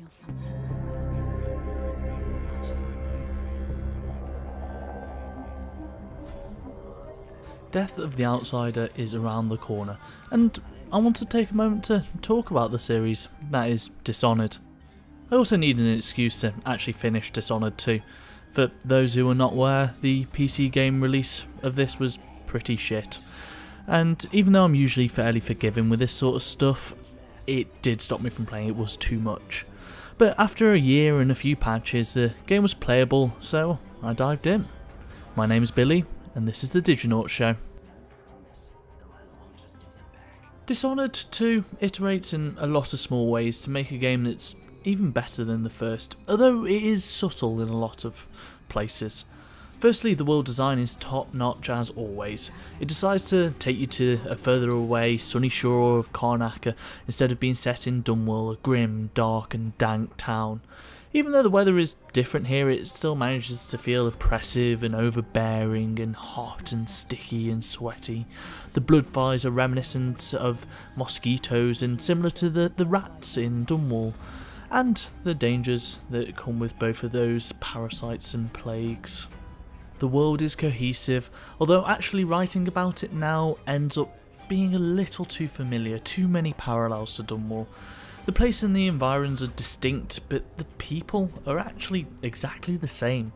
feel something closer. Watching. Death of the Outsider is around the corner, and I want to take a moment to talk about the series, that is, Dishonored. I also need an excuse to actually finish Dishonored 2. For those who are not aware, the PC game release of this was pretty shit. And even though I'm usually fairly forgiving with this sort of stuff, it did stop me from playing, it was too much. But after a year and a few patches, the game was playable, so I dived in. My name is Billy, and this is the Diginauts show. Dishonored 2 iterates in a lot of small ways to make a game that's even better than the first, although it is subtle in a lot of places. Firstly, the world design is top notch as always. It decides to take you to a further away sunny shore of Karnaca instead of being set in Dunwall, a grim, dark and dank town. Even though the weather is different here, it still manages to feel oppressive and overbearing and hot and sticky and sweaty. The blood fires are reminiscent of mosquitoes and similar to the rats in Dunwall, and the dangers that come with both of those parasites and plagues. The world is cohesive, although actually writing about it now ends up being a little too familiar, too many parallels to Dunwall. The place and the environs are distinct, but the people are actually exactly the same.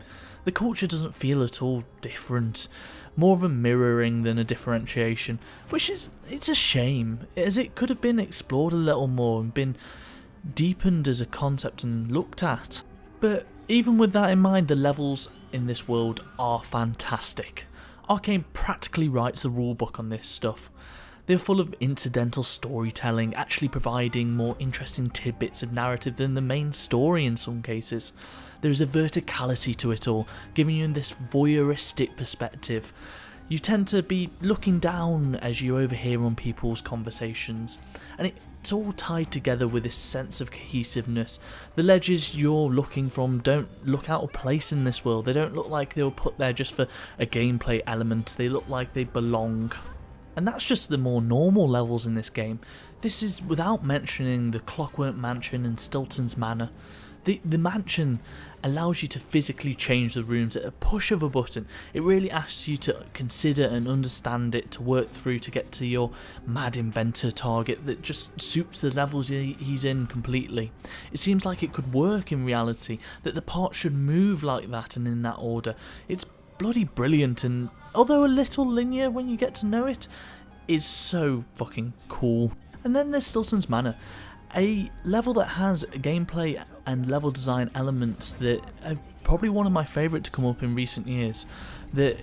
The culture doesn't feel at all different, more of a mirroring than a differentiation, it's a shame, as it could have been explored a little more and been deepened as a concept and looked at. But even with that in mind, the levels in this world are fantastic. Arcane practically writes the rulebook on this stuff. They're full of incidental storytelling, actually providing more interesting tidbits of narrative than the main story in some cases. There's a verticality to it all, giving you this voyeuristic perspective. You tend to be looking down as you overhear on people's conversations, and it's all tied together with this sense of cohesiveness. The ledges you're looking from don't look out of place in this world. They don't look like they were put there just for a gameplay element. They look like they belong. And that's just the more normal levels in this game. This is without mentioning the Clockwork Mansion and Stilton's Manor. The mansion allows you to physically change the rooms at a push of a button. It really asks you to consider and understand it, to work through to get to your mad inventor target that just suits the levels he's in completely. It seems like it could work in reality, that the parts should move like that and in that order. It's bloody brilliant, and although a little linear when you get to know it, is so fucking cool. And then there's Stilton's Manor, a level that has gameplay and level design elements that are probably one of my favourite to come up in recent years, that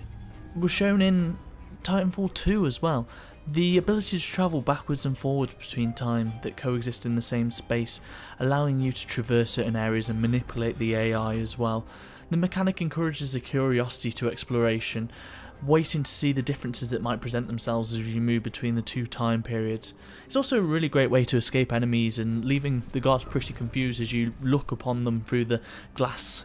was shown in Titanfall 2 as well. The ability to travel backwards and forwards between time that coexist in the same space, allowing you to traverse certain areas and manipulate the AI as well. The mechanic encourages a curiosity to exploration, waiting to see the differences that might present themselves as you move between the two time periods. It's also a really great way to escape enemies and leaving the guards pretty confused as you look upon them through the glass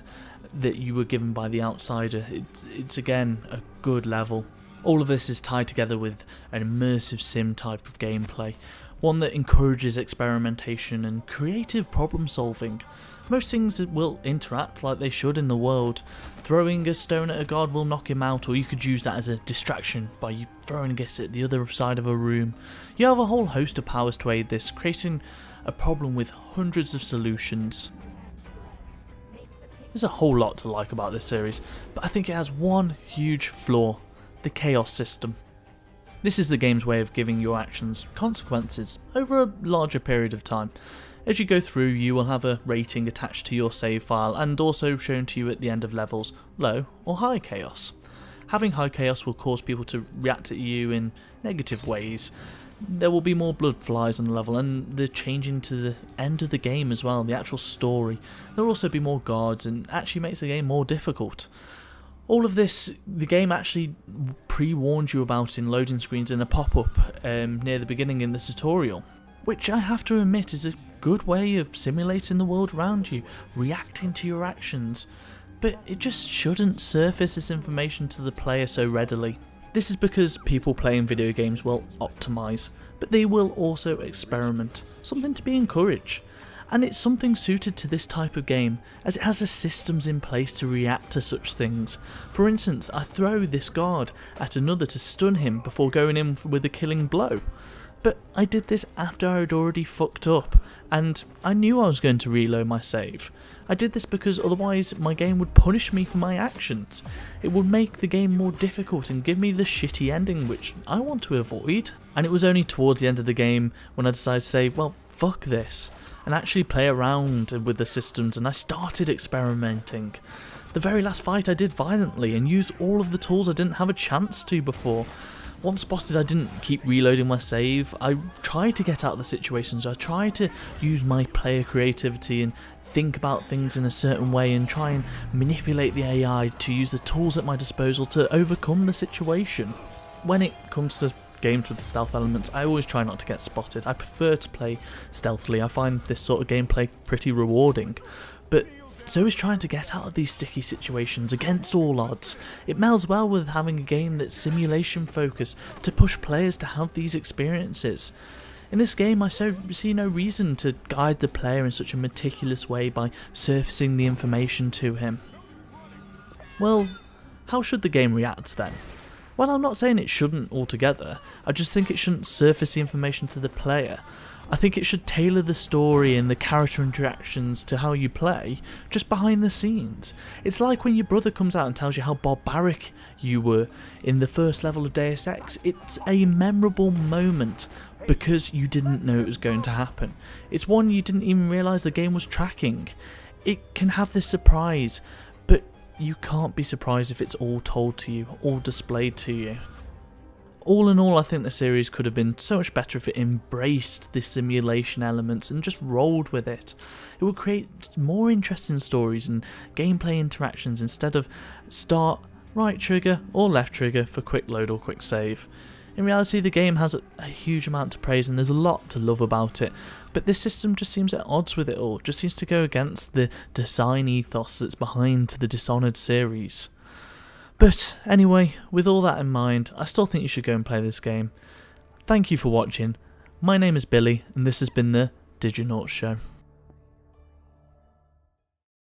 that you were given by the outsider. It's again a good level. All of this is tied together with an immersive sim type of gameplay, one that encourages experimentation and creative problem solving. Most things will interact like they should in the world. Throwing a stone at a guard will knock him out, or you could use that as a distraction by you throwing it at the other side of a room. You have a whole host of powers to aid this, creating a problem with hundreds of solutions. There's a whole lot to like about this series, but I think it has one huge flaw: the chaos system. This is the game's way of giving your actions consequences over a larger period of time. As you go through, you will have a rating attached to your save file and also shown to you at the end of levels, low or high chaos. Having high chaos will cause people to react at you in negative ways. There will be more blood flies on the level, and the changing to the end of the game as well, the actual story. There will also be more guards, and actually makes the game more difficult. All of this, the game actually pre-warned you about in loading screens in a pop-up near the beginning in the tutorial, which I have to admit is a good way of simulating the world around you, reacting to your actions, but it just shouldn't surface this information to the player so readily. This is because people playing video games will optimise, but they will also experiment, something to be encouraged. And it's something suited to this type of game, as it has the systems in place to react to such things. For instance, I throw this guard at another to stun him before going in with a killing blow. But I did this after I had already fucked up, and I knew I was going to reload my save. I did this because otherwise my game would punish me for my actions. It would make the game more difficult and give me the shitty ending which I want to avoid. And it was only towards the end of the game when I decided to say, well, fuck this, and actually play around with the systems, and I started experimenting. The very last fight I did violently and used all of the tools I didn't have a chance to before. Once spotted, I didn't keep reloading my save. I tried to get out of the situations. I tried to use my player creativity and think about things in a certain way and try and manipulate the AI to use the tools at my disposal to overcome the situation. When it comes to games with stealth elements, I always try not to get spotted. I prefer to play stealthily. I find this sort of gameplay pretty rewarding. But so is trying to get out of these sticky situations against all odds. It melds well with having a game that's simulation focused to push players to have these experiences. In this game, I see no reason to guide the player in such a meticulous way by surfacing the information to him. Well, how should the game react then? Well, I'm not saying it shouldn't altogether. I just think it shouldn't surface the information to the player. I think it should tailor the story and the character interactions to how you play, just behind the scenes. It's like when your brother comes out and tells you how barbaric you were in the first level of Deus Ex. It's a memorable moment because you didn't know it was going to happen. It's one you didn't even realise the game was tracking. It can have this surprise, but you can't be surprised if it's all told to you, all displayed to you. All in all, I think the series could have been so much better if it embraced the simulation elements and just rolled with it. It would create more interesting stories and gameplay interactions instead of start, right trigger or left trigger for quick load or quick save. In reality, the game has a huge amount to praise and there's a lot to love about it, but this system just seems at odds with it all, just seems to go against the design ethos that's behind the Dishonored series. But anyway, with all that in mind, I still think you should go and play this game. Thank you for watching. My name is Billy, and this has been the Diginauts Show.